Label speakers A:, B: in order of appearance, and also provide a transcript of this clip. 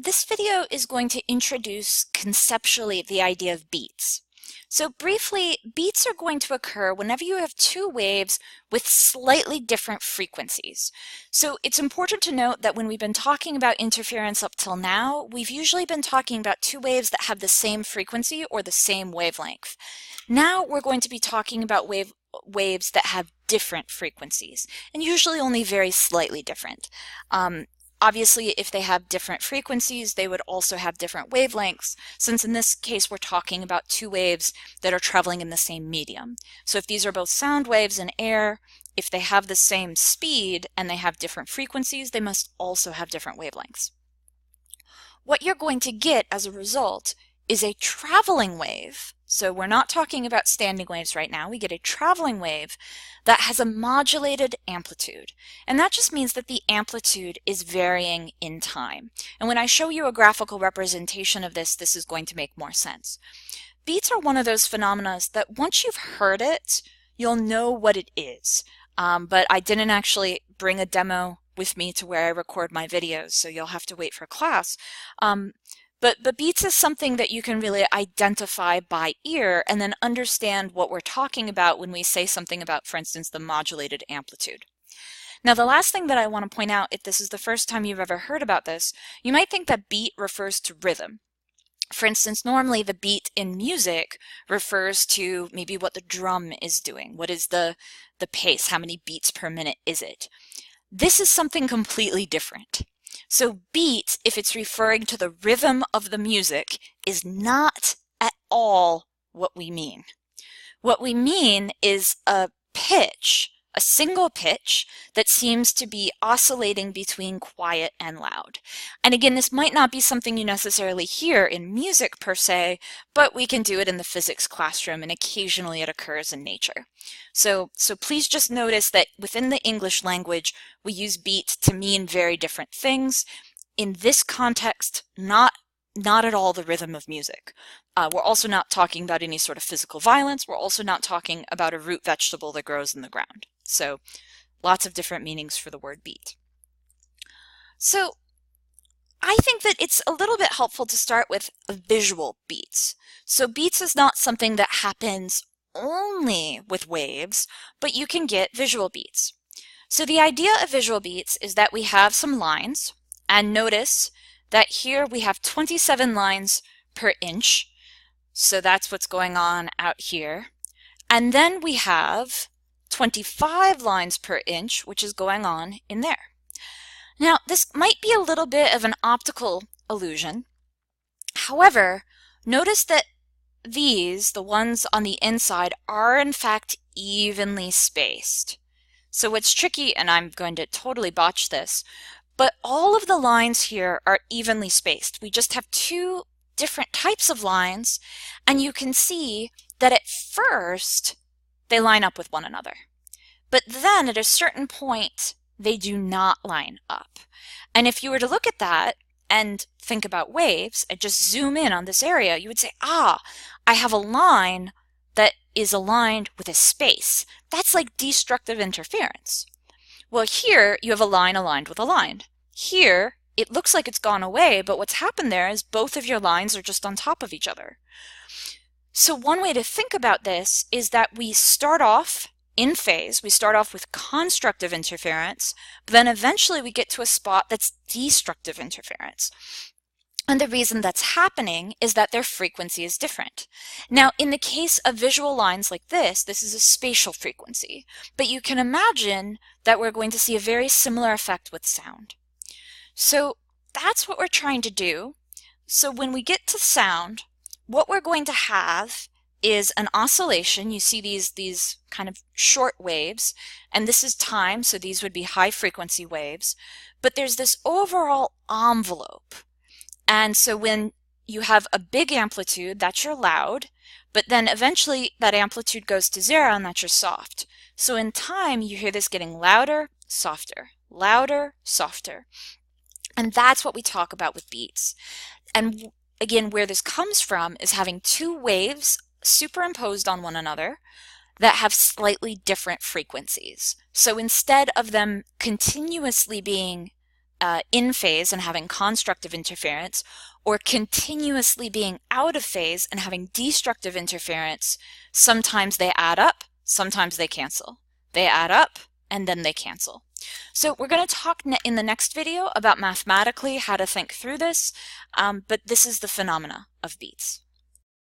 A: This video is going to introduce conceptually the idea of beats. So briefly, beats are going to occur whenever you have two waves with slightly different frequencies. So it's important to note that when we've been talking about interference up till now, we've usually been talking about two waves that have the same frequency or the same wavelength. Now we're going to be talking about waves that have different frequencies, and usually only very slightly different. Obviously, if they have different frequencies, they would also have different wavelengths, since in this case we're talking about two waves that are traveling in the same medium. So if these are both sound waves in air, if they have the same speed and they have different frequencies, they must also have different wavelengths. What you're going to get as a result is a traveling wave. So we're not talking about standing waves right now. We get a traveling wave that has a modulated amplitude. And that just means that the amplitude is varying in time. And when I show you a graphical representation of this, this is going to make more sense. Beats are one of those phenomena that once you've heard it, you'll know what it is. But I didn't actually bring a demo with me to where I record my videos, so you'll have to wait for class. But beats is something that you can really identify by ear and then understand what we're talking about when we say something about, for instance, the modulated amplitude. Now, the last thing that I want to point out, if this is the first time you've ever heard about this, you might think that beat refers to rhythm. For instance, normally the beat in music refers to maybe what the drum is doing. What is the pace? How many beats per minute is it? This is something completely different. So beat, if it's referring to the rhythm of the music, is not at all what we mean. What we mean is a pitch, a single pitch that seems to be oscillating between quiet and loud. And again, this might not be something you necessarily hear in music per se, but we can do it in the physics classroom, and occasionally it occurs in nature. So please just notice that within the English language, we use beat to mean very different things. In this context, not at all the rhythm of music. We're also not talking about any sort of physical violence. We're also not talking about a root vegetable that grows in the ground. So lots of different meanings for the word beat. So I think that it's a little bit helpful to start with visual beats. So beats is not something that happens only with waves, but you can get visual beats. So the idea of visual beats is that we have some lines, and notice that here we have 27 lines per inch. So that's what's going on out here. And then we have 25 lines per inch, which is going on in there. Now, this might be a little bit of an optical illusion. However, notice that these, the ones on the inside, are in fact evenly spaced. So what's tricky, and I'm going to totally botch this, but all of the lines here are evenly spaced. We just have two different types of lines, and you can see that at first they line up with one another. But then at a certain point, they do not line up. And if you were to look at that and think about waves and just zoom in on this area, you would say, I have a line that is aligned with a space. That's like destructive interference. Well, here you have a line aligned with a line. Here, it looks like it's gone away, but what's happened there is both of your lines are just on top of each other. So one way to think about this is that we start off in phase. We start off with constructive interference, but then eventually we get to a spot that's destructive interference. And the reason that's happening is that their frequency is different. Now, in the case of visual lines like this is a spatial frequency, but you can imagine that we're going to see a very similar effect with sound. So that's what we're trying to do. So when we get to sound, what we're going to have is an oscillation. You see these kind of short waves, and this is time, so these would be high frequency waves, but there's this overall envelope. And so when you have a big amplitude, that's your loud, but then eventually that amplitude goes to zero, and that's your soft. So in time, you hear this getting louder, softer, louder, softer. And that's what we talk about with beats. And again, where this comes from is having two waves superimposed on one another that have slightly different frequencies. So instead of them continuously being in phase and having constructive interference, or continuously being out of phase and having destructive interference, sometimes they add up, sometimes they cancel. They add up and then they cancel. So we're going to talk in the next video about mathematically how to think through this, but this is the phenomena of beats.